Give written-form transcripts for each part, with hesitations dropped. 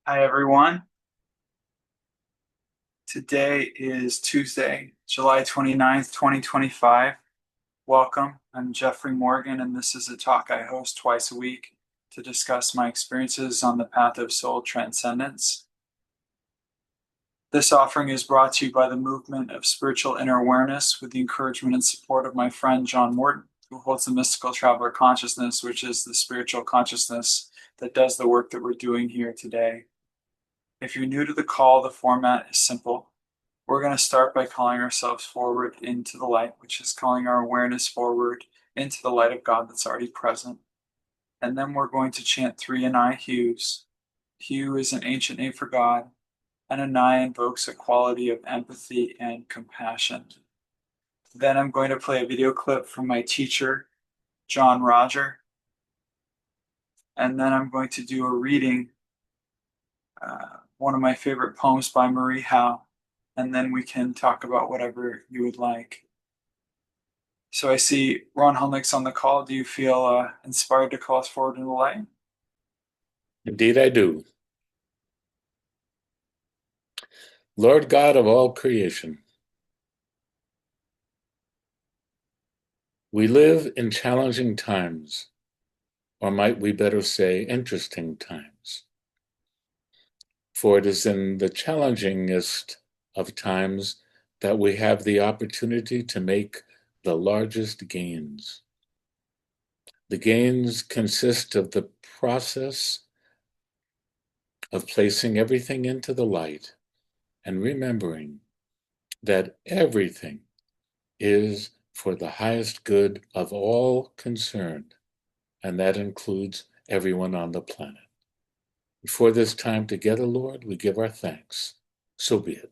Hi, everyone. Today is Tuesday, July 29th, 2025. Welcome. I'm Jeffrey Morgan, and this is a talk I host twice a week to discuss my experiences on the path of soul transcendence. This offering is brought to you by the movement of spiritual inner awareness with the encouragement and support of my friend John Morton, who holds the mystical traveler consciousness, which is the spiritual consciousness that does the work that we're doing here today. If you're new to the call, the format is simple. We're going to start by calling ourselves forward into the light, which is calling our awareness forward into the light of God that's already present. And then we're going to chant three Anai hues. Hue is an ancient name for God, and Anai invokes a quality of empathy and compassion. Then I'm going to play a video clip from my teacher, John Roger, and then I'm going to do a reading, one of my favorite poems by Marie Howe, and then we can talk about whatever you would like. So I see Ron Helmick's on the call. Do you feel inspired to call us forward in the light? Indeed, I do. Lord God of all creation, we live in challenging times, or might we better say, interesting times. For it is in the challengingest of times that we have the opportunity to make the largest gains. The gains consist of the process of placing everything into the light and remembering that everything is for the highest good of all concerned, and that includes everyone on the planet. For this time together, Lord, we give our thanks. So be it.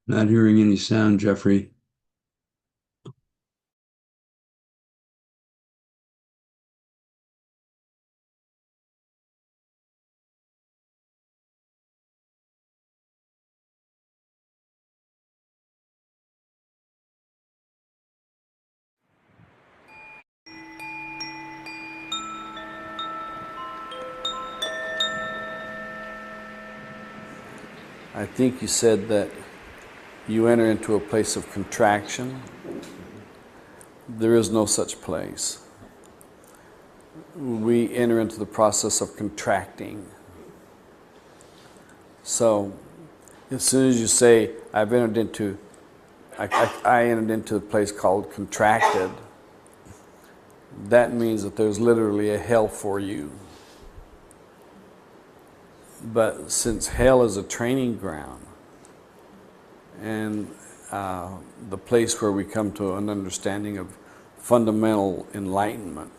Not hearing any sound, Jeffrey. I think you said that you enter into a place of contraction. There is no such place. We enter into the process of contracting. So, as soon as you say, I entered into a place called contracted, that means that there's literally a hell for you. But since hell is a training ground, and the place where we come to an understanding of fundamental enlightenment,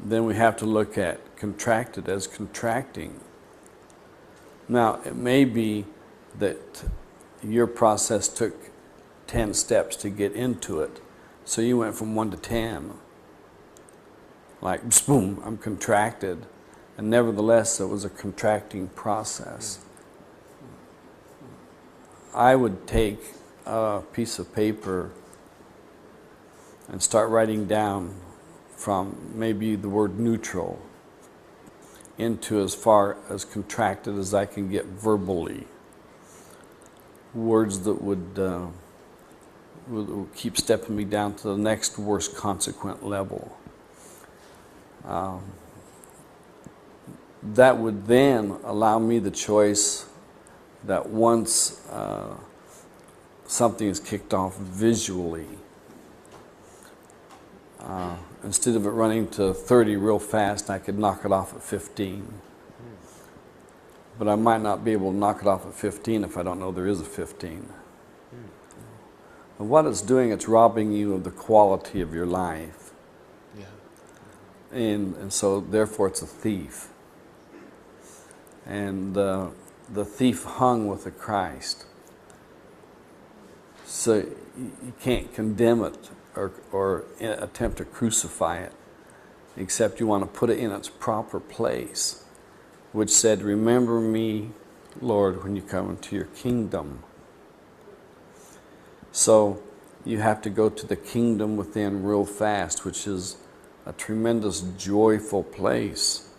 then we have to look at contracted as contracting. Now, it may be that your process took 10 steps to get into it. So you went from 1 to 10. Like, boom, I'm contracted. And nevertheless, it was a contracting process. I would take a piece of paper and start writing down from maybe the word neutral into as far as contracted as I can get verbally. Words that would keep stepping me down to the next worst consequent level. That would then allow me the choice that once something is kicked off visually, instead of it running to 30 real fast, I could knock it off at 15. But I might not be able to knock it off at 15 if I don't know there is a 15. And what it's doing, it's robbing you of the quality of your life. Yeah. And so therefore it's a thief. And the thief hung with the Christ. So you can't condemn it or attempt to crucify it, except you want to put it in its proper place, which said, remember me, Lord, when you come into your kingdom. So you have to go to the kingdom within real fast, which is a tremendous joyful place.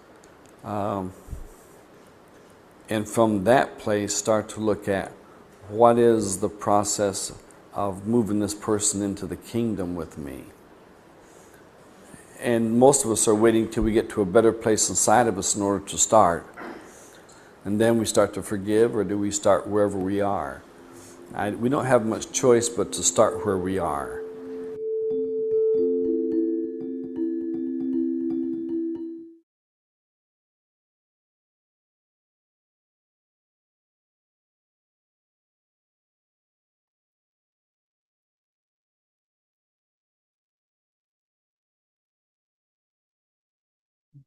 And from that place, start to look at what is the process of moving this person into the kingdom with me. And most of us are waiting till we get to a better place inside of us in order to start. And then we start to forgive, or do we start wherever we are? We don't have much choice but to start where we are.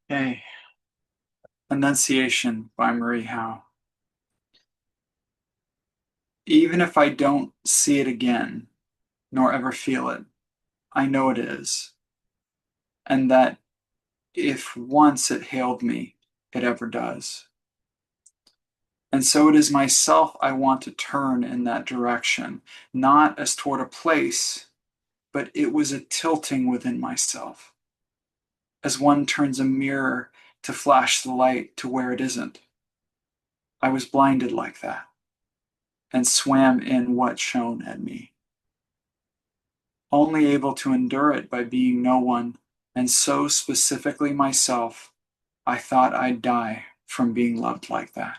Okay. Annunciation by Marie Howe. Even if I don't see it again, nor ever feel it, I know it is. And that if once it hailed me, it ever does. And so it is myself I want to turn in that direction, not as toward a place, but it was a tilting within myself, as one turns a mirror to flash the light to where it isn't. I was blinded like that, and swam in what shone at me, only able to endure it by being no one, and so specifically myself, I thought I'd die from being loved like that.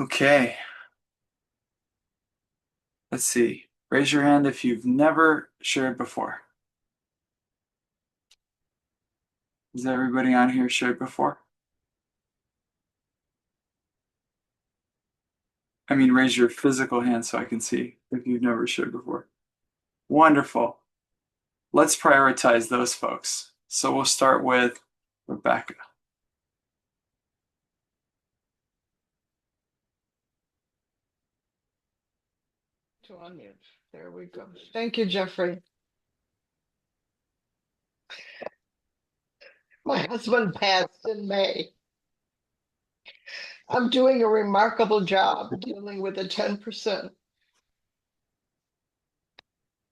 Okay. Let's see. Raise your hand if you've never shared before. Has everybody on here shared before? I mean, raise your physical hand so I can see if you've never shared before. Wonderful. Let's prioritize those folks. So we'll start with Rebecca. To unmute. There we go. Thank you, Jeffrey. My husband passed in May. I'm doing a remarkable job dealing with the 10%.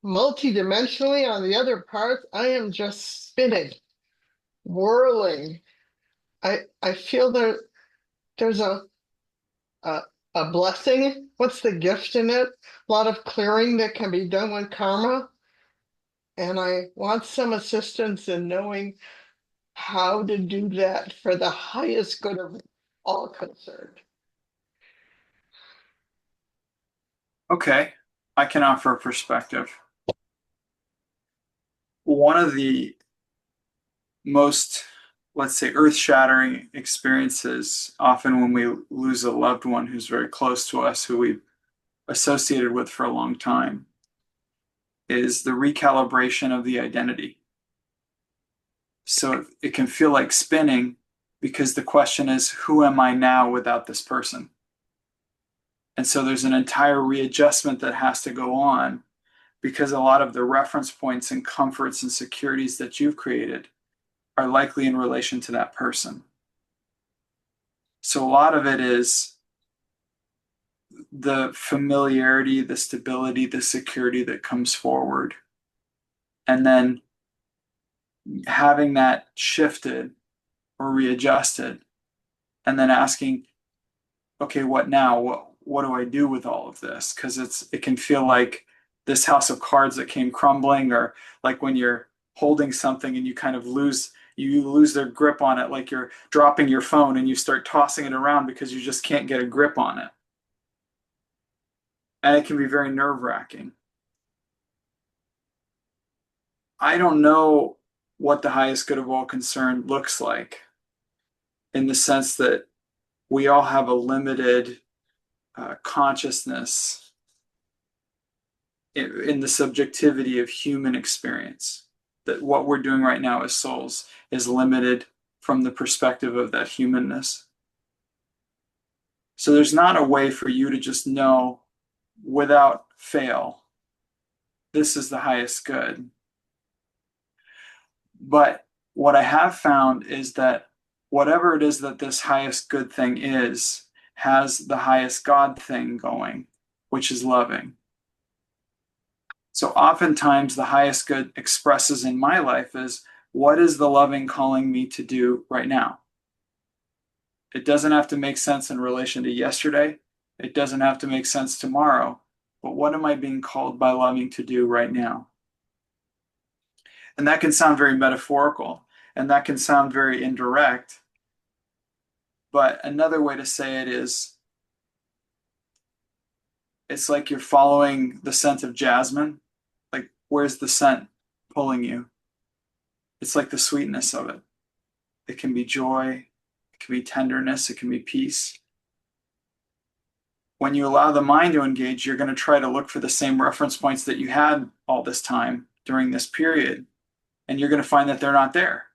Multidimensionally, on the other part, I am just spinning, whirling. I feel that there's a blessing. What's the gift in it? A lot of clearing that can be done with karma. And I want some assistance in knowing how to do that for the highest good of all concerned. Okay, I can offer a perspective. One of the most, let's say, earth-shattering experiences, often when we lose a loved one who's very close to us, who we've associated with for a long time, is the recalibration of the identity. So it can feel like spinning because the question is, who am I now without this person? And so there's an entire readjustment that has to go on because a lot of the reference points and comforts and securities that you've created are likely in relation to that person. So a lot of it is the familiarity, the stability, the security that comes forward. And then having that shifted or readjusted, and then asking, okay, what now? What do I do with all of this? Because it can feel like this house of cards that came crumbling, or like when you're holding something and you kind of lose their grip on it, like you're dropping your phone and you start tossing it around because you just can't get a grip on it. And it can be very nerve-wracking. I don't know what the highest good of all concerned looks like, in the sense that we all have a limited consciousness in the subjectivity of human experience. That what we're doing right now as souls is limited from the perspective of that humanness. So there's not a way for you to just know without fail, this is the highest good. But what I have found is that whatever it is that this highest good thing is, has the highest God thing going, which is loving. So oftentimes the highest good expresses in my life is, what is the loving calling me to do right now? It doesn't have to make sense in relation to yesterday. It doesn't have to make sense tomorrow. But what am I being called by loving to do right now? And that can sound very metaphorical, and that can sound very indirect. But another way to say it is, it's like you're following the scent of jasmine. Like, where's the scent pulling you? It's like the sweetness of it. It can be joy, it can be tenderness, it can be peace. When you allow the mind to engage, you're going to try to look for the same reference points that you had all this time during this period, and you're going to find that they're not there.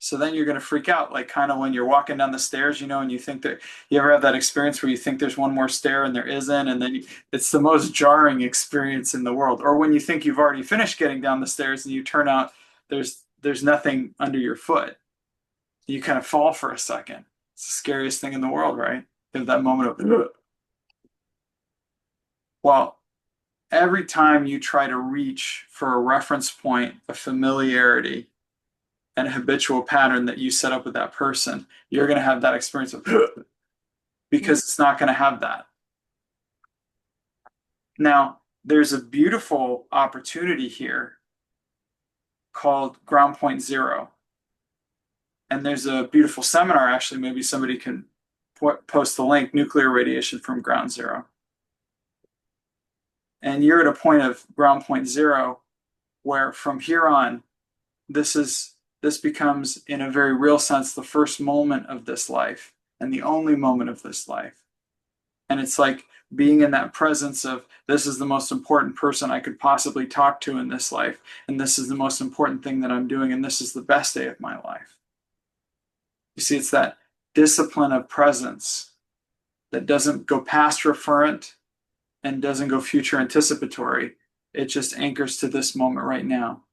So then you're going to freak out, like kind of when you're walking down the stairs, and you think that, you ever have that experience where you think there's one more stair and there isn't, and then it's the most jarring experience in the world. Or when you think you've already finished getting down the stairs and you turn out there's nothing under your foot. You kind of fall for a second. It's the scariest thing in the world, right? You have that moment of, ugh. Well, every time you try to reach for a reference point, a familiarity, and a habitual pattern that you set up with that person, you're going to have that experience of, because it's not going to have that. Now, there's a beautiful opportunity here called Ground Point Zero. And there's a beautiful seminar, actually, maybe somebody can post the link, Nuclear Radiation from Ground Zero. And you're at a point of Ground Point Zero where from here on, this becomes, in a very real sense, the first moment of this life and the only moment of this life. And it's like being in that presence of, this is the most important person I could possibly talk to in this life, and this is the most important thing that I'm doing, and this is the best day of my life. You see, it's that discipline of presence that doesn't go past referent and doesn't go future anticipatory. It just anchors to this moment right now.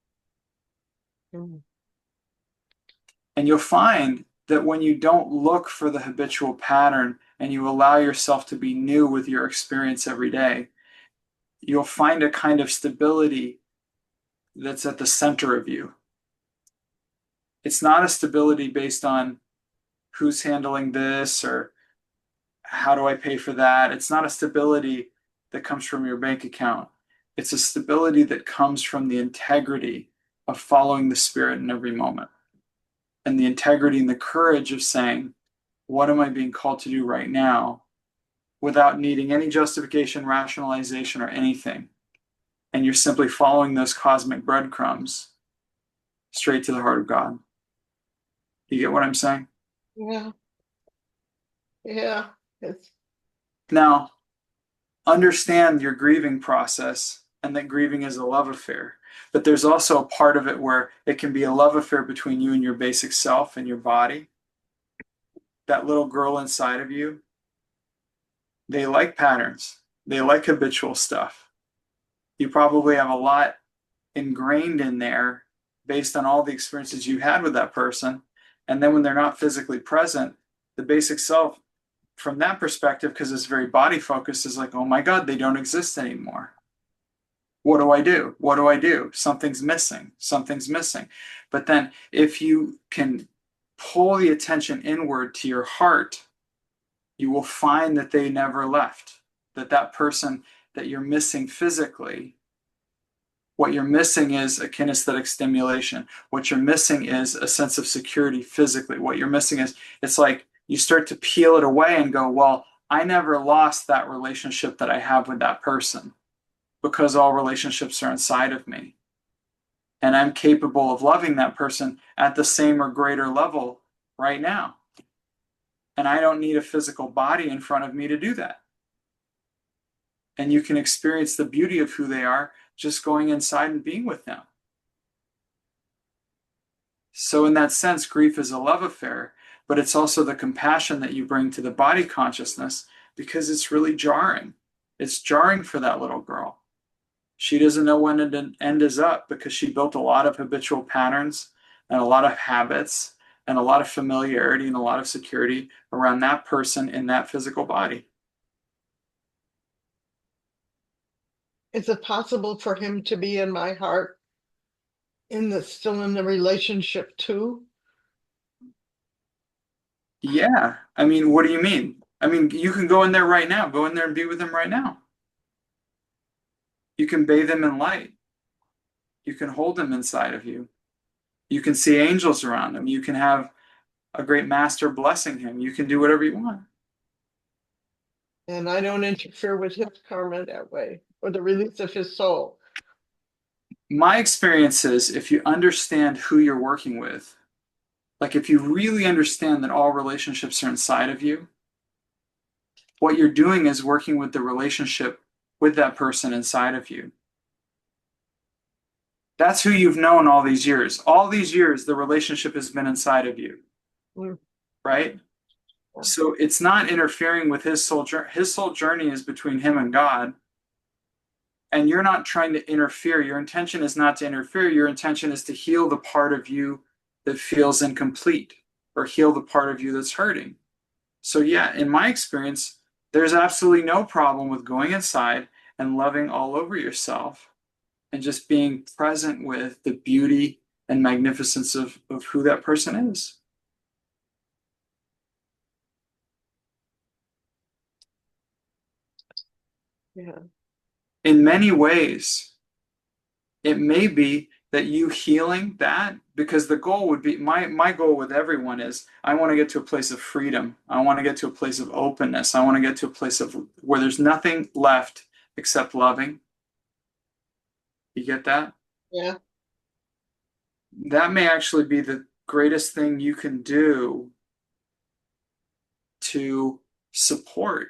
Mm. And you'll find that when you don't look for the habitual pattern and you allow yourself to be new with your experience every day, you'll find a kind of stability that's at the center of you. It's not a stability based on who's handling this or how do I pay for that. It's not a stability that comes from your bank account. It's a stability that comes from the integrity of following the Spirit in every moment. And the integrity and the courage of saying, what am I being called to do right now, without needing any justification, rationalization, or anything. And you're simply following those cosmic breadcrumbs straight to the heart of God. You get what I'm saying? Yeah. Yeah. Now, understand your grieving process and that grieving is a love affair. But there's also a part of it where it can be a love affair between you and your basic self and your body. That little girl inside of you, they like patterns. They like habitual stuff. You probably have a lot ingrained in there based on all the experiences you had with that person. And then when they're not physically present, the basic self, from that perspective, because it's very body focused, is like, oh my God, they don't exist anymore. What do I do? What do I do? Something's missing. Something's missing. But then if you can pull the attention inward to your heart, you will find that they never left. That person that you're missing physically, what you're missing is a kinesthetic stimulation. What you're missing is a sense of security physically. What you're missing is, it's like you start to peel it away and go, well, I never lost that relationship that I have with that person, because all relationships are inside of me. And I'm capable of loving that person at the same or greater level right now. And I don't need a physical body in front of me to do that. And you can experience the beauty of who they are just going inside and being with them. So in that sense, grief is a love affair, but it's also the compassion that you bring to the body consciousness, because it's really jarring. It's jarring for that little girl. She doesn't know when an end is up, because she built a lot of habitual patterns and a lot of habits and a lot of familiarity and a lot of security around that person in that physical body. Is it possible for him to be in my heart still in the relationship too? Yeah. I mean, what do you mean? I mean, you can go in there right now. Go in there and be with him right now. You can bathe him in light. You can hold him inside of you. You can see angels around him. You can have a great master blessing him. You can do whatever you want. And I don't interfere with his karma that way, or the release of his soul. My experience is, if you understand who you're working with, like if you really understand that all relationships are inside of you, what you're doing is working with the relationship with that person inside of you. That's who you've known all these years. All these years, the relationship has been inside of you, right? So it's not interfering with his soul journey. His soul journey is between him and God. And you're not trying to interfere. Your intention is not to interfere. Your intention is to heal the part of you that feels incomplete, or heal the part of you that's hurting. So yeah, in my experience, there's absolutely no problem with going inside and loving all over yourself and just being present with the beauty and magnificence of who that person is. Yeah. In many ways, it may be that you healing that, because the goal would be, my goal with everyone is, I want to get to a place of freedom. I want to get to a place of openness. I want to get to a place of where there's nothing left except loving. You get that? Yeah. That may actually be the greatest thing you can do to support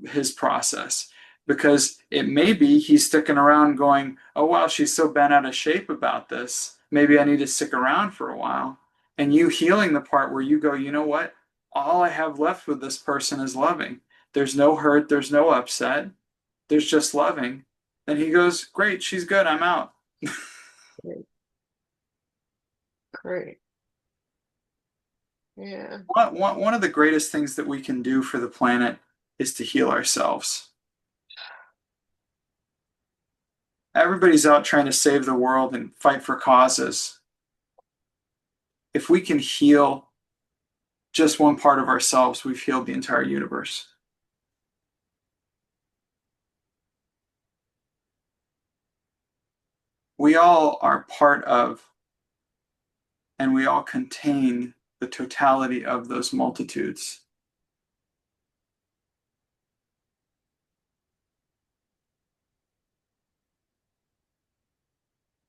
his process, because it may be he's sticking around going, oh wow, she's so bent out of shape about this, maybe I need to stick around for a while. And you healing the part where you go, you know what, all I have left with this person is loving. There's no hurt, there's no upset, there's just loving. And he goes, great, she's good, I'm out. Great. Yeah. One of the greatest things that we can do for the planet is to heal ourselves. Everybody's out trying to save the world and fight for causes. If we can heal just one part of ourselves, we've healed the entire universe. We all are part of, and we all contain the totality of those multitudes.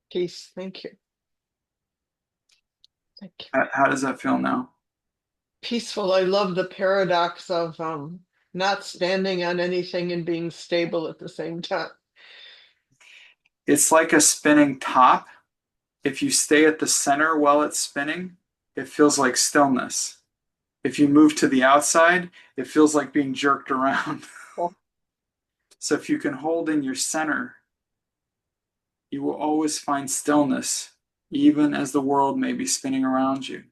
Peace. Thank you. Thank you. How does that feel now? Peaceful. I love the paradox of not standing on anything and being stable at the same time. It's like a spinning top. If you stay at the center while it's spinning, it feels like stillness. If you move to the outside, it feels like being jerked around. So if you can hold in your center, you will always find stillness, even as the world may be spinning around you.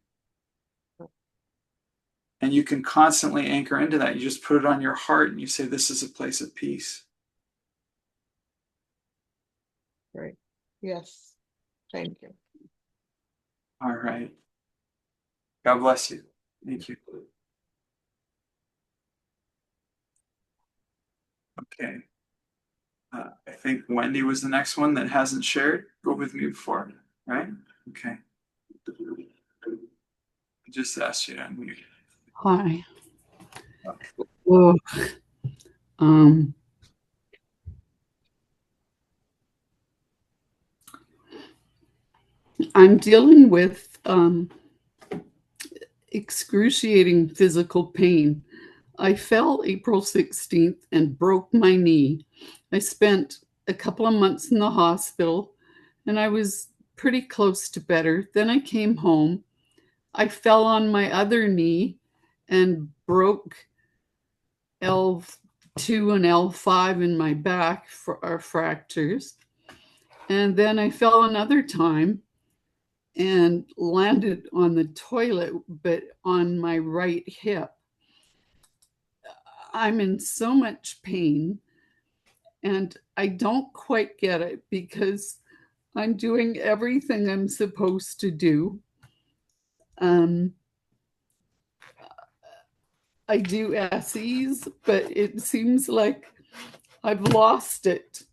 And you can constantly anchor into that. You just put it on your heart and you say, this is a place of peace. Right. Yes. Thank you. All right. God bless you. Thank you. Okay. I think Wendy was the next one that hasn't shared. Go with me before, right? Okay. I just asked you to unmute. Hi. Well, um, I'm dealing with excruciating physical pain. I fell April 16th and broke my knee. I spent a couple of months in the hospital and I was pretty close to better. Then I came home. I fell on my other knee and broke L2 and L5 in my back for our fractures. And then I fell another time and landed on the toilet, but on my right hip. I'm in so much pain and I don't quite get it because I'm doing everything I'm supposed to do. I do SEs, but it seems like I've lost it,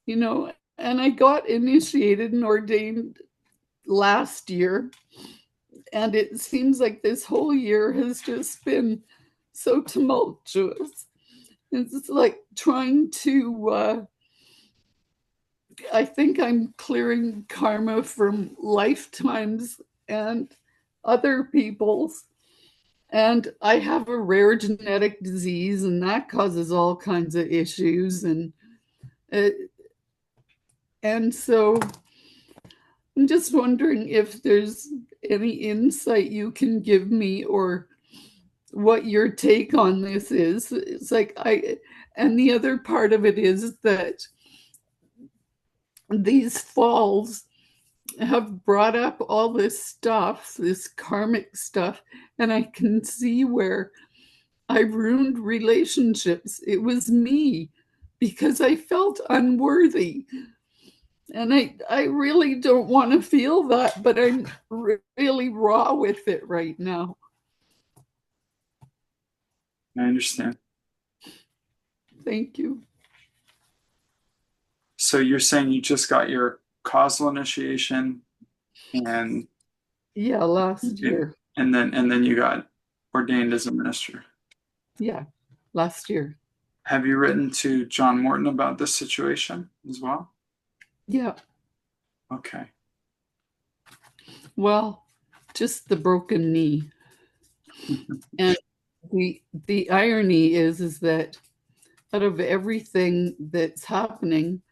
you know, and I got initiated and ordained last year. And it seems like this whole year has just been so tumultuous. It's like trying to, I think I'm clearing karma from lifetimes and other people's. And I have a rare genetic disease, and that causes all kinds of issues. And so I'm just wondering if there's any insight you can give me or what your take on this is. It's like and the other part of it is that these falls have brought up all this stuff, this karmic stuff, and I can see where I ruined relationships. It was me because I felt unworthy. And I really don't want to feel that, but I'm really raw with it right now. I understand. Thank you. So you're saying you just got your causal initiation and Yeah, last year. And then you got ordained as a minister. Yeah, last year. Have you written to John Morton about this situation as well? Yeah. Okay. Well, just the broken knee. And the irony is that out of everything that's happening,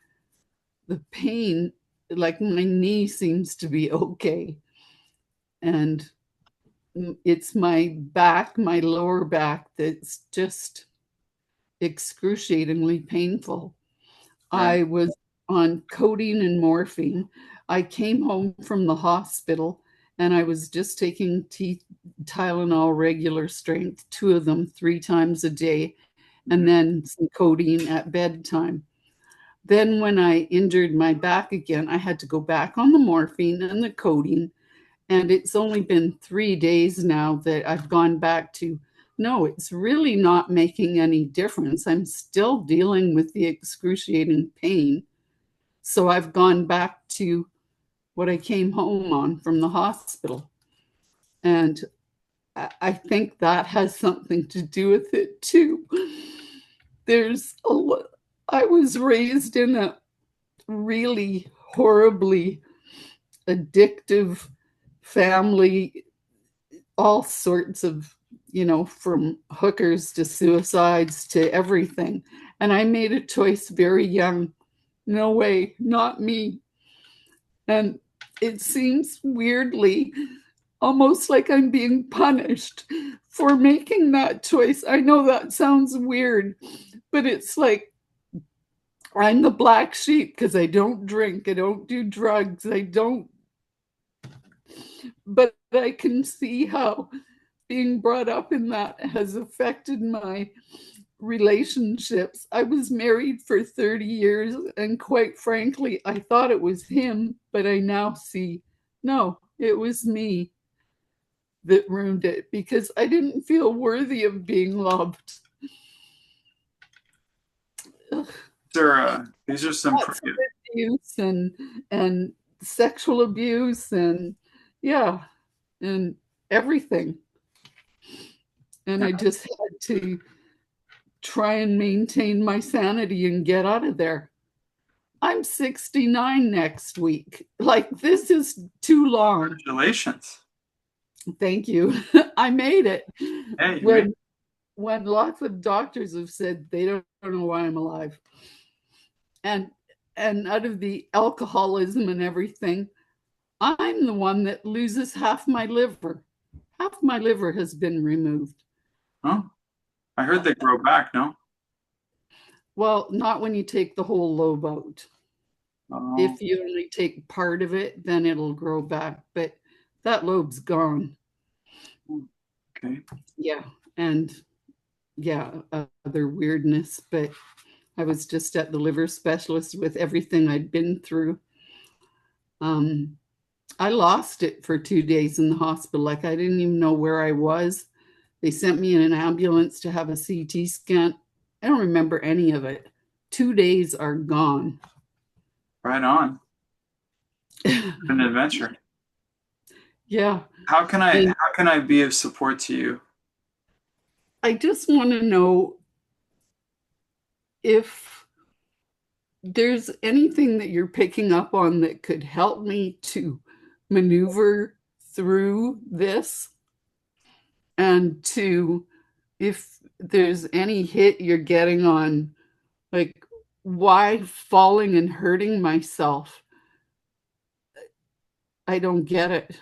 the pain, like my knee seems to be okay. And it's my back, my lower back, that's just excruciatingly painful. Right. I was on codeine and morphine. I came home from the hospital and I was just taking Tylenol regular strength, 2 of them 3 times a day, and then some codeine at bedtime. Then when I injured my back again, I had to go back on the morphine and the codeine. And it's only been 3 days now that I've gone back to, no, it's really not making any difference. I'm still dealing with the excruciating pain. So I've gone back to what I came home on from the hospital. And I think that has something to do with it too. I was raised in a really horribly addictive family, all sorts of from hookers to suicides to everything. And I made a choice very young. No way, not me. And it seems weirdly almost like I'm being punished for making that choice. I know that sounds weird, but it's like I'm the black sheep because I don't drink, I don't do drugs, but I can see how being brought up in that has affected my relationships. I was married for 30 years, and quite frankly, I thought it was him, but I now see, no, it was me that ruined it because I didn't feel worthy of being loved. These are some Lots of abuse and sexual abuse and and everything. And I just had to try and maintain my sanity and get out of there. I'm 69 next week. Like, this is too long. Congratulations. Thank you. I made it. Hey, when lots of doctors have said they don't know why I'm alive. And out of the alcoholism and everything, I'm the one that loses half my liver. Half my liver has been removed. Oh, I heard they grow back, no? Well, not when you take the whole lobe out. If you only take part of it, then it'll grow back. But that lobe's gone. Okay. Yeah. And other weirdness. But I was just at the liver specialist with everything I'd been through. I lost it for 2 days in the hospital. Like, I didn't even know where I was. They sent me in an ambulance to have a CT scan. I don't remember any of it. 2 days are gone. Right on. An adventure. Yeah. How can I be of support to you? I just want to know if there's anything that you're picking up on that could help me to maneuver through this, and to, if there's any hit you're getting on, like, why falling and hurting myself. I don't get it.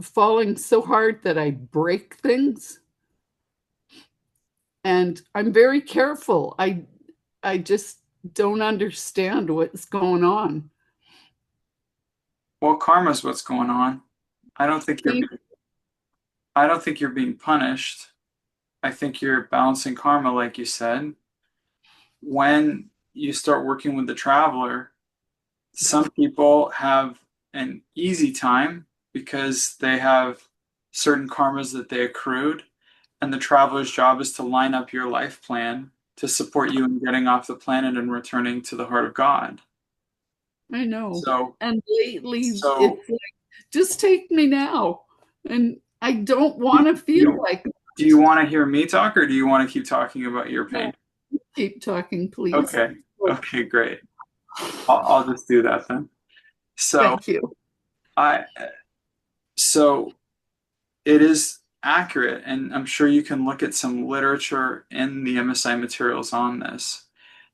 Falling so hard that I break things. And I'm very careful. I just don't understand what's going on. Well, karma's what's going on. I don't think you're being punished. I think you're balancing karma, like you said. When you start working with the traveler, some people have an easy time because they have certain karmas that they accrued, and the traveler's job is to line up your life plan to support you in getting off the planet and returning to the heart of God. I know. So, and lately, it's like, just take me now. And I don't want to feel like. Do you want to hear me talk, or do you want to keep talking about your pain? Keep talking, please. Okay, great. I'll just do that then. So, thank you. So it is accurate, and I'm sure you can look at some literature in the MSI materials on this,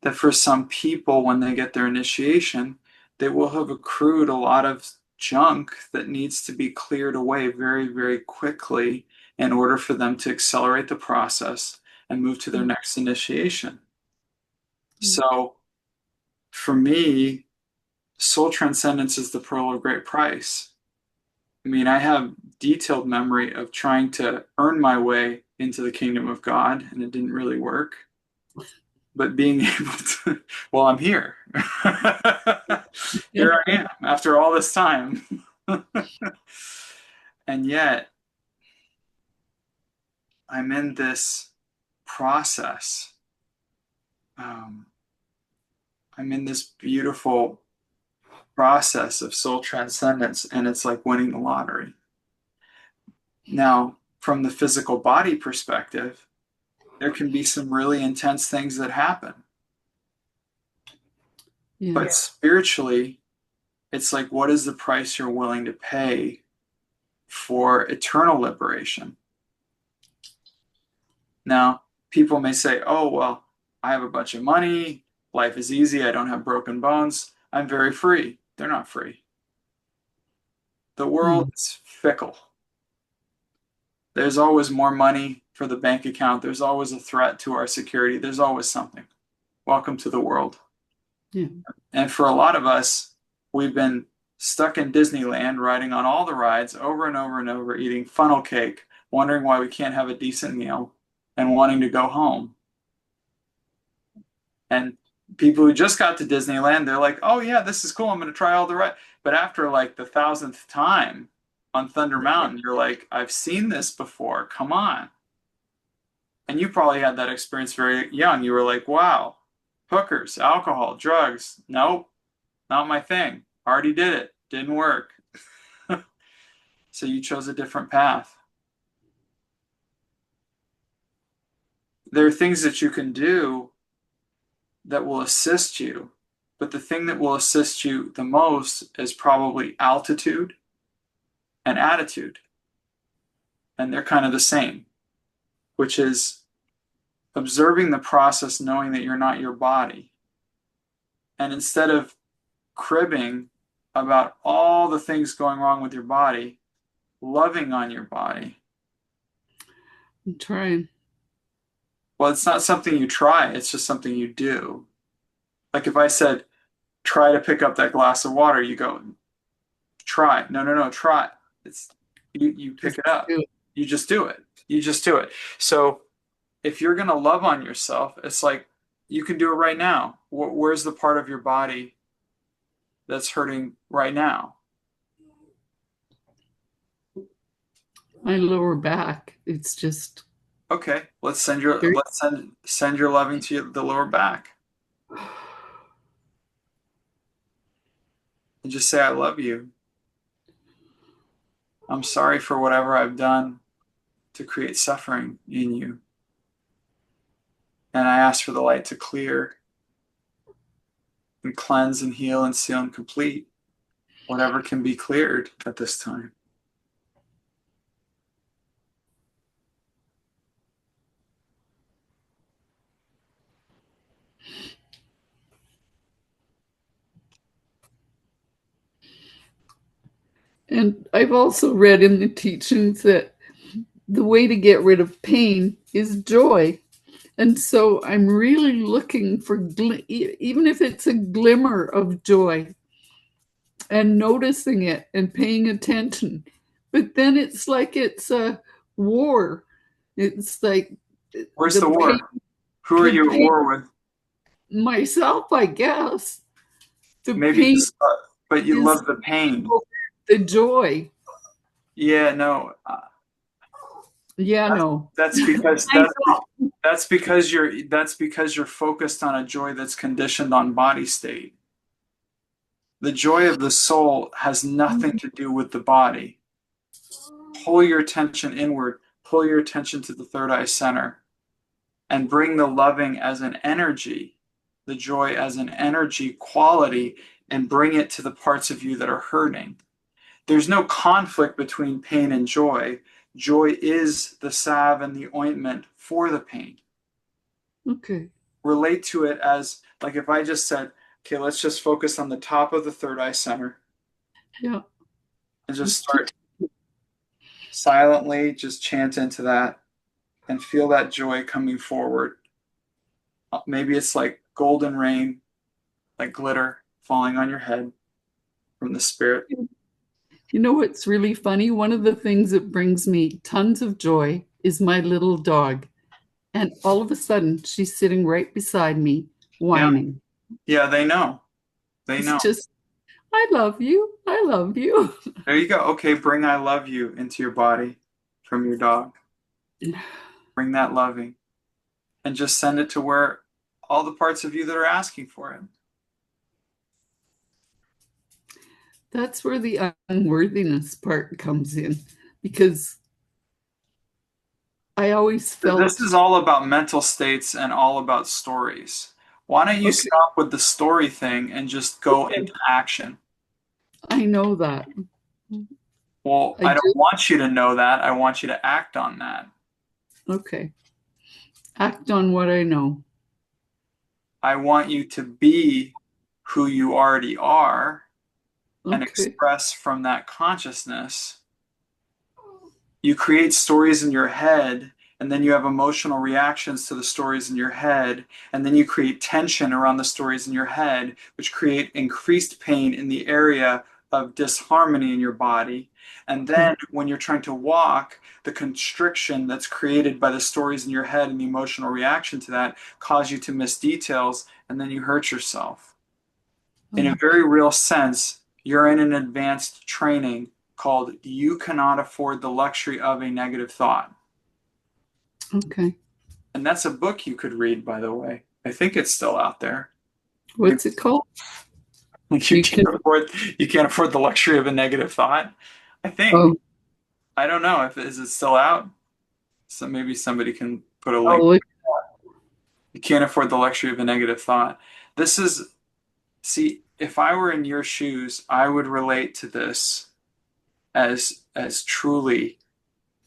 that for some people, when they get their initiation, they will have accrued a lot of junk that needs to be cleared away very, very quickly in order for them to accelerate the process and move to their next initiation. So for me, Soul Transcendence is the pearl of great price. I mean, I have detailed memory of trying to earn my way into the kingdom of God, and it didn't really work. But being able to, well, I'm here. Here I am after all this time. And yet, I'm in this process. I'm in this beautiful process of soul transcendence, and it's like winning the lottery. Now, from the physical body perspective, there can be some really intense things that happen. But spiritually, it's like, what is the price you're willing to pay for eternal liberation. Now, people may say, oh, well, I have a bunch of money, life is easy, I don't have broken bones, I'm very free. They're not free. The world is fickle. There's always more money for the bank account. There's always a threat to our security. There's always something. Welcome to the world. Yeah. And for a lot of us, we've been stuck in Disneyland, riding on all the rides over and over and over, eating funnel cake, wondering why we can't have a decent meal, and wanting to go home. And people who just got to Disneyland, they're like, oh yeah, this is cool, I'm going to try all the rides. But after like the 1,000th time on Thunder Mountain, you're like, I've seen this before, come on. And you probably had that experience very young. You were like, wow, hookers, alcohol, drugs, nope, not my thing. Already did it, didn't work. So you chose a different path. There are things that you can do that will assist you, but the thing that will assist you the most is probably altitude and attitude. And they're kind of the same, which is observing the process, knowing that you're not your body. And instead of cribbing about all the things going wrong with your body, loving on your body. I'm trying. Well, it's not something you try, it's just something you do. Like if I said, try to pick up that glass of water, you go, try. No, try. It's you pick it up. You just do it. You just do it. So if you're going to love on yourself, it's like you can do it right now. Where's the part of your body that's hurting right now? My lower back. It's just okay. Let's send your loving to the lower back, and just say, "I love you. I'm sorry for whatever I've done to create suffering in you, and I ask for the light to clear and cleanse and heal and seal and complete whatever can be cleared at this time." And I've also read in the teachings that the way to get rid of pain is joy. And so I'm really looking for, even if it's a glimmer of joy, and noticing it and paying attention. But then it's like it's a war. It's like, where's the war? Who are you at war with? Myself, I guess. Maybe, but you love the pain. The joy. Yeah, no. Yeah, no. That's because you're focused on a joy that's conditioned on body state. The joy of the soul has nothing to do with the body. Pull your attention inward, pull your attention to the third eye center, and bring the loving as an energy, the joy as an energy quality, and bring it to the parts of you that are hurting. There's no conflict between pain and joy. Joy is the salve and the ointment for the pain. Okay. Relate to it as, like if I just said, okay, let's just focus on the top of the third eye center. Yeah. And just start silently, just chant into that and feel that joy coming forward. Maybe it's like golden rain, like glitter falling on your head from the spirit. You know what's really funny? One of the things that brings me tons of joy is my little dog. And all of a sudden, she's sitting right beside me, whining. Yeah, they know. They know. It's just, I love you. I love you. There you go. Okay, bring I love you into your body from your dog. Bring that loving. And just send it to where all the parts of you that are asking for it. That's where the unworthiness part comes in, because I always felt... This is all about mental states and all about stories. Why don't you stop with the story thing and just go into action? I know that. Well, I I do. don't want you to know that. I want you to act on that. Okay. Act on what I know. I want you to be who you already are and Okay. express from that consciousness. You create stories in your head, and then you have emotional reactions to the stories in your head, and then you create tension around the stories in your head, which create increased pain in the area of disharmony in your body. And then when you're trying to walk, the constriction that's created by the stories in your head and the emotional reaction to that cause you to miss details, and then you hurt yourself. In a very real sense, you're in an advanced training called You Cannot Afford the Luxury of a Negative Thought. Okay. And that's a book you could read, by the way. I think it's still out there. What's it called? You can't afford the luxury of a negative thought. I think. Oh, I don't know if is it still out. So maybe somebody can put a link. oh, You can't afford the luxury of a negative thought. This is, see, if I were in your shoes, I would relate to this as truly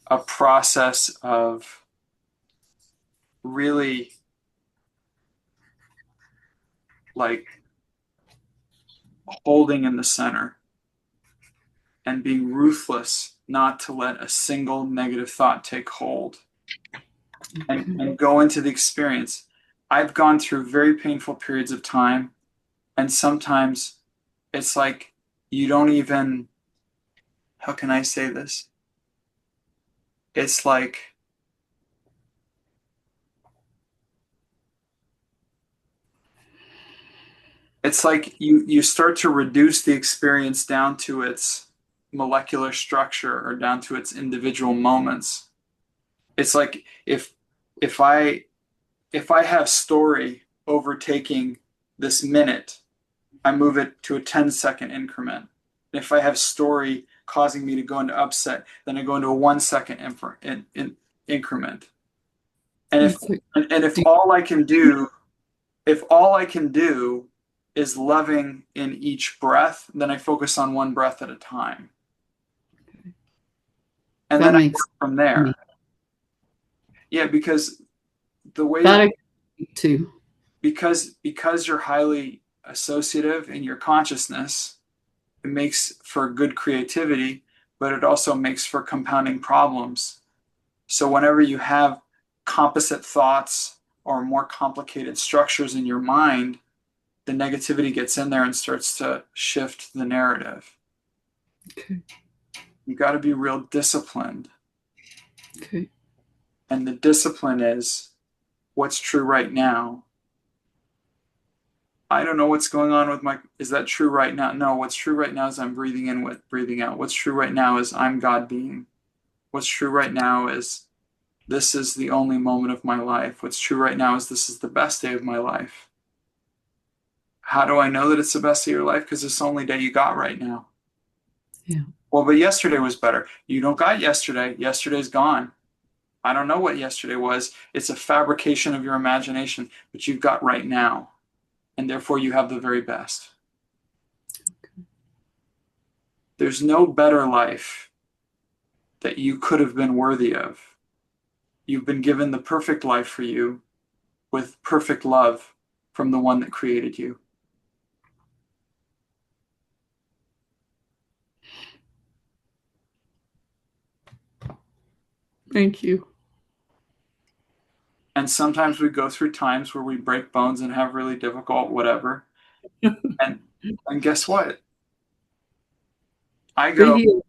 a process of really like holding in the center and being ruthless not to let a single negative thought take hold and go into the experience. I've gone through very painful periods of time, and sometimes it's like you don't even, how can I say this? It's like you start to reduce the experience down to its molecular structure or down to its individual moments. It's like if I have story overtaking this minute, I move it to a 10-second increment. If I have story causing me to go into upset, then I go into a 1 second increment. And if all I can do, if all I can do is loving in each breath, then I focus on one breath at a time. And that then I makes work from there. Yeah, because the way that I too. because you're highly associative in your consciousness, it makes for good creativity, but it also makes for compounding problems. So whenever you have composite thoughts or more complicated structures in your mind, the negativity gets in there and starts to shift the narrative. Okay. You got to be real disciplined. Okay. And the discipline is what's true right now. I don't know what's going on with is that true right now? No, what's true right now is I'm breathing in with breathing out. What's true right now is I'm God being. What's true right now is this is the only moment of my life. What's true right now is this is the best day of my life. How do I know that it's the best day of your life? Because it's the only day you got right now. Yeah. Well, but yesterday was better. You don't got yesterday. Yesterday's gone. I don't know what yesterday was. It's a fabrication of your imagination, but you've got right now. And therefore you have the very best. Okay. There's no better life that you could have been worthy of. You've been given the perfect life for you with perfect love from the one that created you. Thank you. And sometimes we go through times where we break bones and have really difficult whatever. and guess what? I go,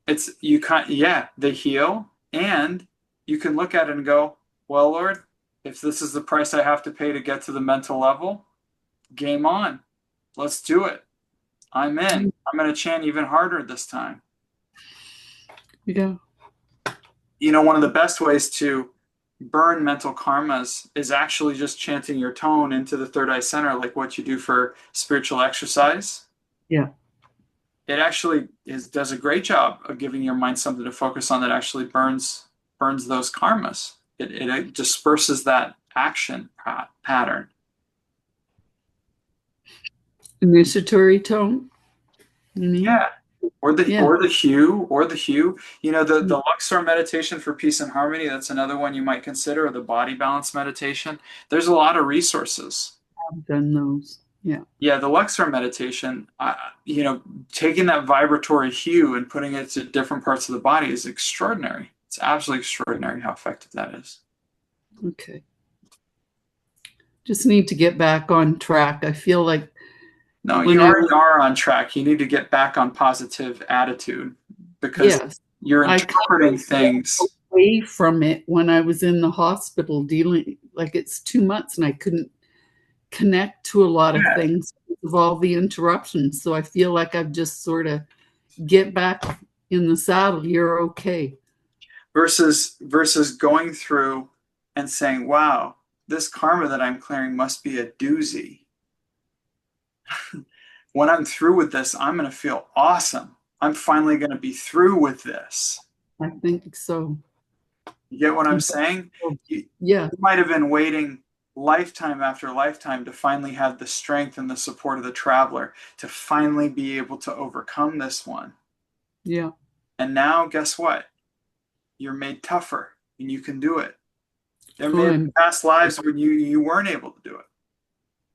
it's you can't, yeah, they heal. And you can look at it and go, well, Lord, if this is the price I have to pay to get to the mental level, game on. Let's do it. I'm in. I'm going to chant even harder this time. Yeah. You know, one of the best ways to burn mental karmas is actually just chanting your tone into the third eye center, like what you do for spiritual exercise. Yeah. It actually does a great job of giving your mind something to focus on that actually burns those karmas. It disperses that action pattern. Initiatory tone? You mean? Yeah. Yeah. or the hue. You know, the Luxor meditation for peace and harmony, that's another one you might consider, or the body balance meditation. There's a lot of resources. I've done those. Yeah. Yeah, the Luxor meditation, you know, taking that vibratory hue and putting it to different parts of the body is extraordinary. It's absolutely extraordinary how effective that is. Okay. Just need to get back on track. I feel like No, when you I already are on track. You need to get back on positive attitude because yes, you're I interpreting things. away from it when I was in the hospital dealing like it's 2 months and I couldn't connect to a lot of Yeah. things because of all the interruptions. So I feel like I've just sort of get back in the saddle. You're okay. Versus going through and saying, wow, this karma that I'm clearing must be a doozy. When I'm through with this, I'm going to feel awesome. I'm finally going to be through with this. I think so. You get what I'm saying? Yeah. You might have been waiting lifetime after lifetime to finally have the strength and the support of the traveler to finally be able to overcome this one. Yeah. And now, guess what? You're made tougher and you can do it. There may Oh, have been past lives when you weren't able to do it.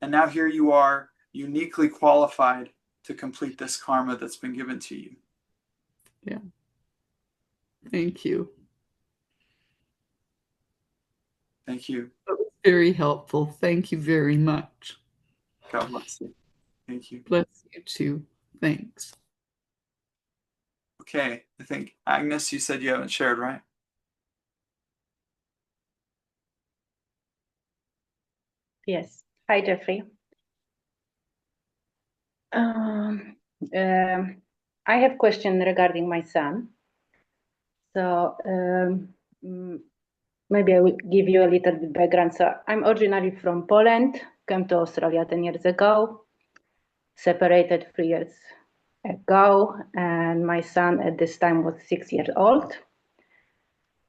And now here you are, uniquely qualified to complete this karma that's been given to you. yeah. Thank you. Thank you. That was very helpful. Thank you very much. God bless you. Thank you. Bless you too. Thanks. Okay, I think Agnes, you said you haven't shared, right? Yes. Hi, Jeffrey. I have question regarding my son. So maybe I will give you a little bit background. So I'm originally from Poland, came to Australia 10 years ago, separated 3 years ago, and my son at this time was 6 years old.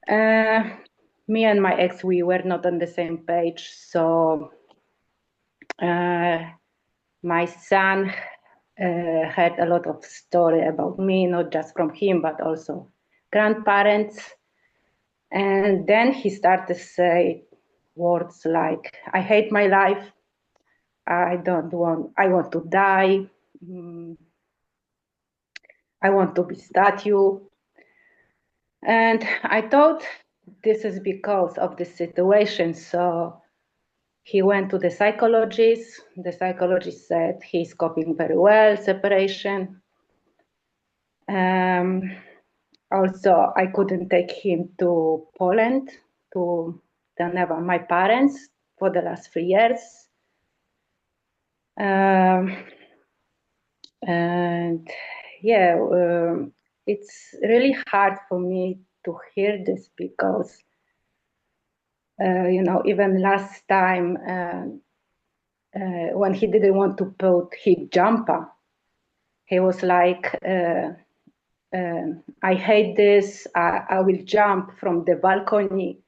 Me and my ex, we were not on the same page. So my son had a lot of story about me, not just from him, but also grandparents. And then he started to say words like, I hate my life. I want to die. I want to be statue. And I thought this is because of the situation. So he went to the psychologist. The psychologist said he's coping very well, separation. Also, I couldn't take him to Poland, to my parents, for the last 3 years. And yeah, it's really hard for me to hear this because, even last time when he didn't want to put his jumper, he was like, I hate this, I will jump from the balcony.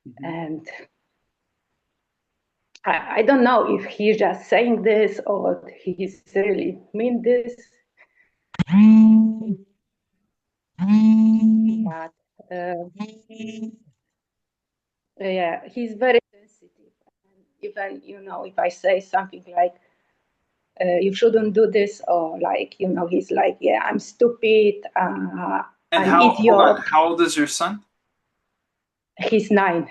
Mm-hmm. And I don't know if he's just saying this or he's really mean this. But yeah, he's very sensitive. And even, if I say something like, you shouldn't do this, or like, he's like, yeah, I'm stupid, And I'm idiot. How old is your son? He's 9.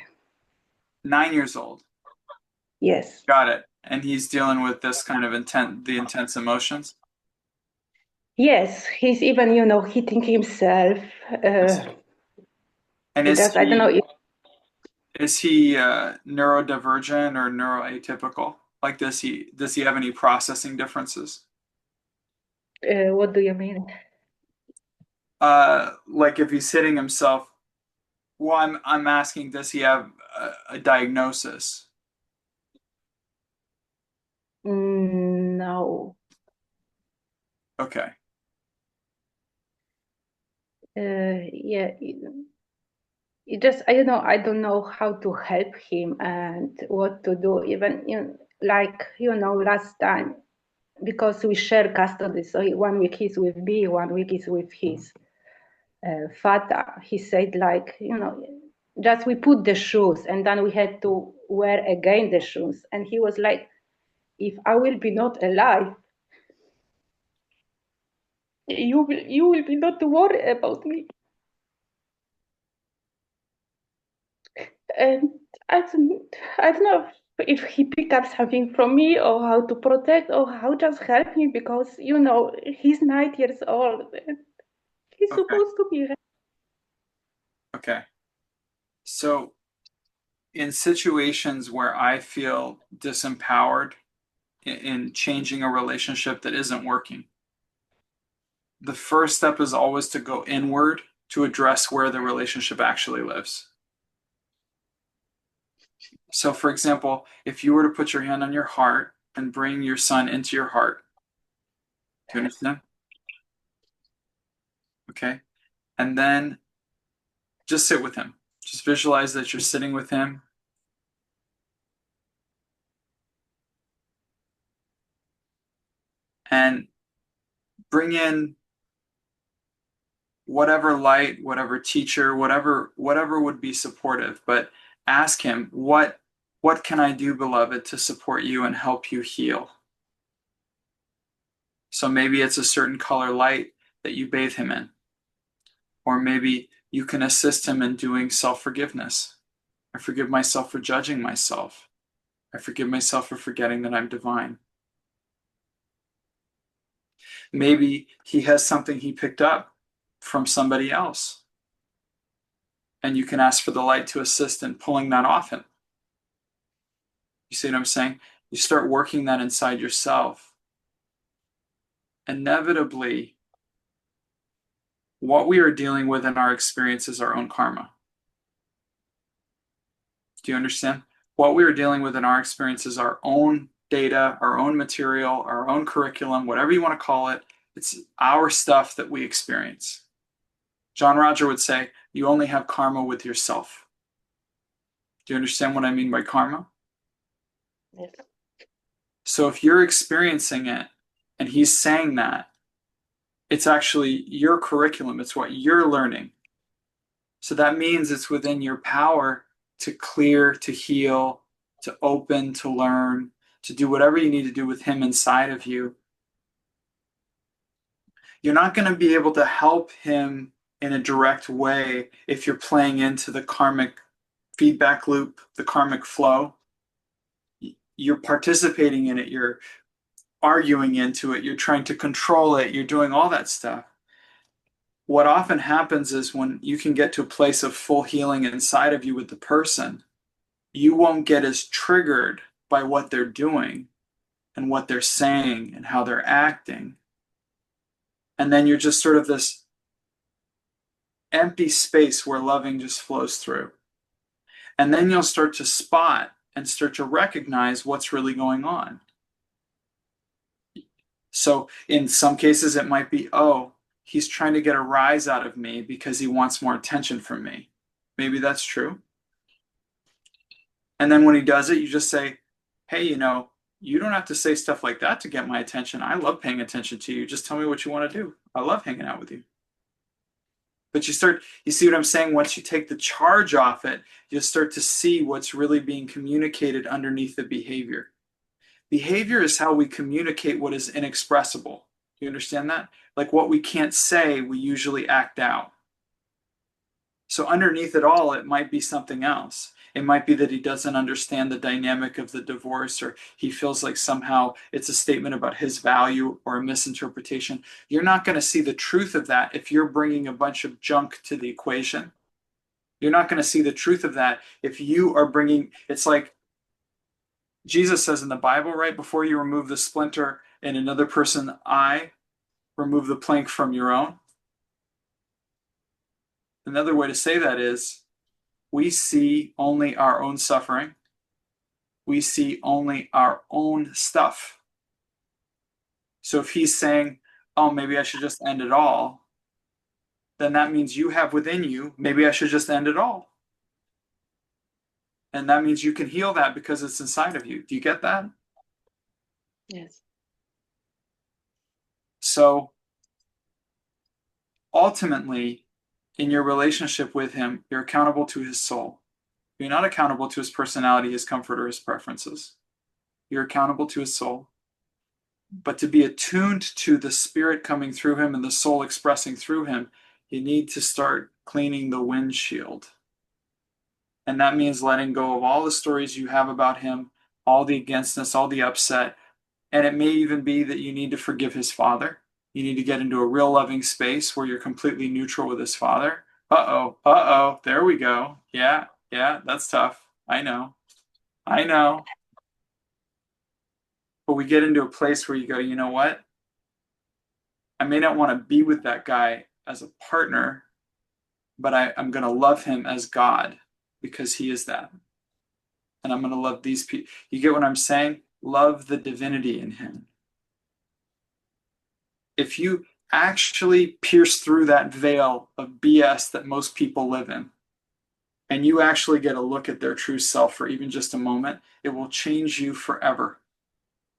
9 years old. Yes. Got it. And he's dealing with this kind of intense emotions? Yes, he's even, hitting himself. And I don't know if... Is he neurodivergent or neuroatypical? Like, does he have any processing differences? What do you mean? Like if he's hitting himself. Well, I'm asking, does he have a diagnosis? No. Okay. Yeah. I don't know how to help him and what to do. Even, last time because we share custody. So 1 week he's with me, 1 week he's with his father. He said, like, you know, just we put the shoes and then we had to wear again the shoes. And he was like, if I will be not alive, you will be not to worry about me. And I don't know if he picked up something from me or how to protect or how just help me, because, you know, he's 9 years old. And he's Okay. supposed to be. Okay. So in situations where I feel disempowered in changing a relationship that isn't working, the first step is always to go inward to address where the relationship actually lives. So, for example, if you were to put your hand on your heart and bring your son into your heart, do you understand? Okay. And then just sit with him. Just visualize that you're sitting with him. And bring in whatever light, whatever teacher, whatever would be supportive, but ask him, what can I do, beloved, to support you and help you heal? So maybe it's a certain color light that you bathe him in. Or maybe you can assist him in doing self-forgiveness. I forgive myself for judging myself. I forgive myself for forgetting that I'm divine. Maybe he has something he picked up from somebody else, and you can ask for the light to assist in pulling that off him. You see what I'm saying? You start working that inside yourself. Inevitably, what we are dealing with in our experience is our own karma. Do you understand? What we are dealing with in our experience is our own data, our own material, our own curriculum, whatever you want to call it. It's our stuff that we experience. John Roger would say, you only have karma with yourself. Do you understand what I mean by karma? Yes. So if you're experiencing it and he's saying that, it's actually your curriculum. It's what you're learning. So that means it's within your power to clear, to heal, to open, to learn, to do whatever you need to do with him inside of you. You're not going to be able to help him in a direct way if you're playing into the karmic feedback loop, the karmic flow. You're participating in it. You're arguing into it. You're trying to control it. You're doing all that stuff. What often happens is when you can get to a place of full healing inside of you with the person, you won't get as triggered by what they're doing and what they're saying and how they're acting. And then you're just sort of this empty space where loving just flows through. And then you'll start to spot and start to recognize what's really going on. So in some cases, it might be, oh, he's trying to get a rise out of me because he wants more attention from me. Maybe that's true. And then when he does it, you just say, hey, you know, you don't have to say stuff like that to get my attention. I love paying attention to you. Just tell me what you want to do. I love hanging out with you. But you see what I'm saying? Once you take the charge off it, you'll start to see what's really being communicated underneath the behavior. Behavior is how we communicate what is inexpressible. Do you understand that? Like what we can't say, we usually act out. So underneath it all, it might be something else. It might be that he doesn't understand the dynamic of the divorce, or he feels like somehow it's a statement about his value or a misinterpretation. You're not going to see the truth of that if you're bringing a bunch of junk to the equation. You're not going to see the truth of that if you are bringing, it's like Jesus says in the Bible, right? Before you remove the splinter in another person's eye, remove the plank from your own. Another way to say that is, we see only our own suffering. We see only our own stuff. So if he's saying, oh, maybe I should just end it all, then that means you have within you, maybe I should just end it all. And that means you can heal that because it's inside of you. Do you get that? Yes. So ultimately, in your relationship with him, you're accountable to his soul. You're not accountable to his personality, his comfort, or his preferences. You're accountable to his soul. But to be attuned to the spirit coming through him and the soul expressing through him, you need to start cleaning the windshield. And that means letting go of all the stories you have about him, all the againstness, all the upset. And it may even be that you need to forgive his father. You need to get into a real loving space where you're completely neutral with his father. There we go. Yeah, that's tough. I know. But we get into a place where you go, you know what? I may not want to be with that guy as a partner, but I'm going to love him as God because he is that. And I'm going to love these people. You get what I'm saying? Love the divinity in him. If you actually pierce through that veil of BS that most people live in, and you actually get a look at their true self for even just a moment, it will change you forever.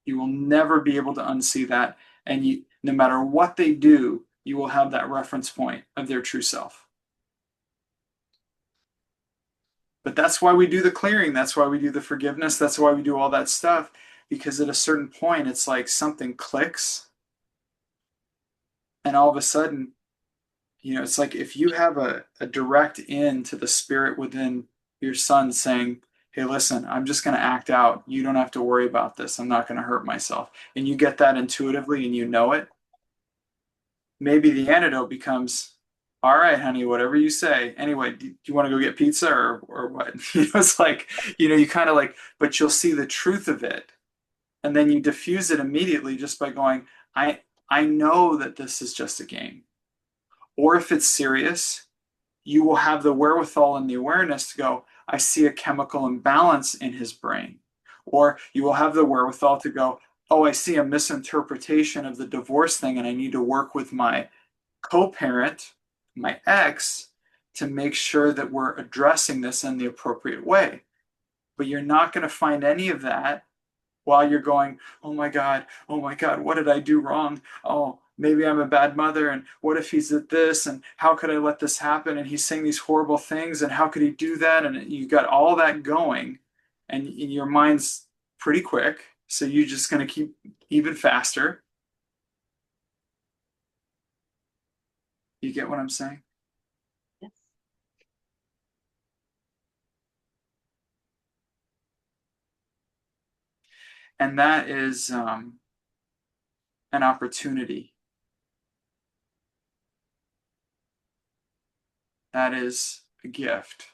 You will never be able to unsee that. And you, no matter what they do, you will have that reference point of their true self. But that's why we do the clearing. That's why we do the forgiveness. That's why we do all that stuff. Because at a certain point, it's like something clicks. And all of a sudden, it's like if you have a direct in to the spirit within your son saying, hey, listen, I'm just going to act out. You don't have to worry about this. I'm not going to hurt myself. And you get that intuitively and you know it. Maybe the antidote becomes, all right, honey, whatever you say. Anyway, do you want to go get pizza or what? It's like, you kind of like, but you'll see the truth of it. And then you diffuse it immediately just by going, I know that this is just a game. Or if it's serious, you will have the wherewithal and the awareness to go, I see a chemical imbalance in his brain. Or you will have the wherewithal to go, oh, I see a misinterpretation of the divorce thing and I need to work with my co-parent, my ex, to make sure that we're addressing this in the appropriate way. But you're not going to find any of that while you're going, oh my God, what did I do wrong? Oh, maybe I'm a bad mother, and what if he's at this, and how could I let this happen? And he's saying these horrible things, and how could he do that? And you got all that going, and your mind's pretty quick, so you're just going to keep even faster. You get what I'm saying? Yes. And that is an opportunity. That is a gift.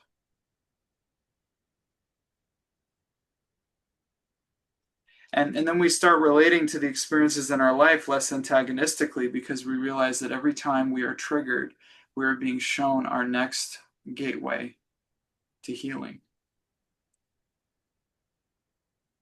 And then we start relating to the experiences in our life less antagonistically because we realize that every time we are triggered, we are being shown our next gateway to healing.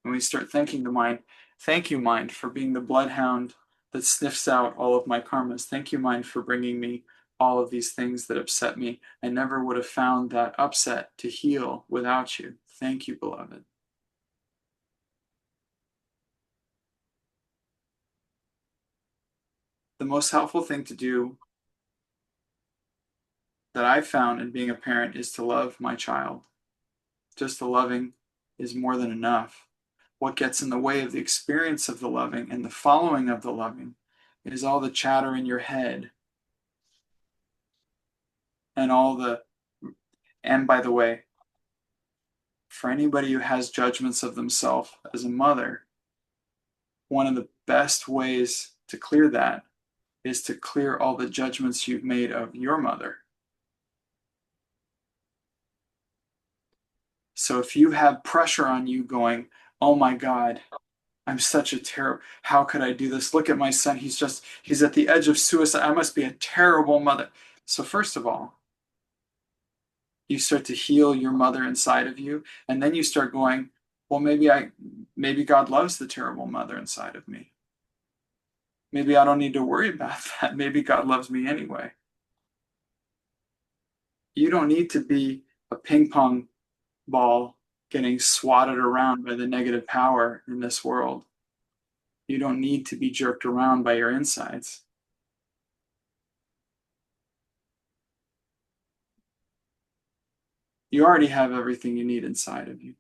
And we start thanking the mind, thank you, mind, for being the bloodhound that sniffs out all of my karmas. Thank you, mind, for bringing me all of these things that upset me. I never would have found that upset to heal without you. Thank you, beloved. The most helpful thing to do that I've found in being a parent is to love my child. Just the loving is more than enough. What gets in the way of the experience of the loving and the following of the loving is all the chatter in your head and and by the way, for anybody who has judgments of themselves as a mother, one of the best ways to clear that is to clear all the judgments you've made of your mother. So if you have pressure on you going, oh my God, I'm such a terrible, how could I do this? Look at my son. He's at the edge of suicide. I must be a terrible mother. So first of all, you start to heal your mother inside of you. And then you start going, well, maybe God loves the terrible mother inside of me. Maybe I don't need to worry about that. Maybe God loves me anyway. You don't need to be a ping pong ball getting swatted around by the negative power in this world. You don't need to be jerked around by your insides. You already have everything you need inside of you.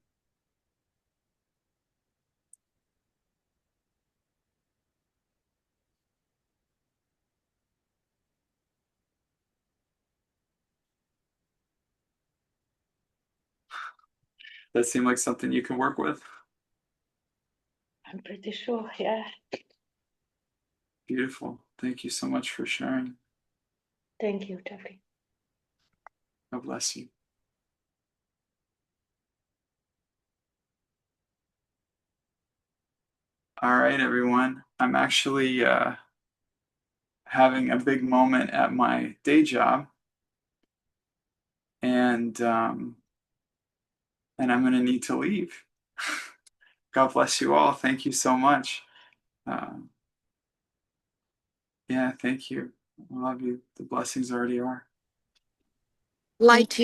That seemed like something you can work with. I'm pretty sure, yeah. Beautiful. Thank you so much for sharing. Thank you, Jeffrey. God bless you. All right, everyone. I'm actually having a big moment at my day job, and I'm going to need to leave. God bless you all. Thank you so much. Yeah, thank you. I love you. The blessings already are. Light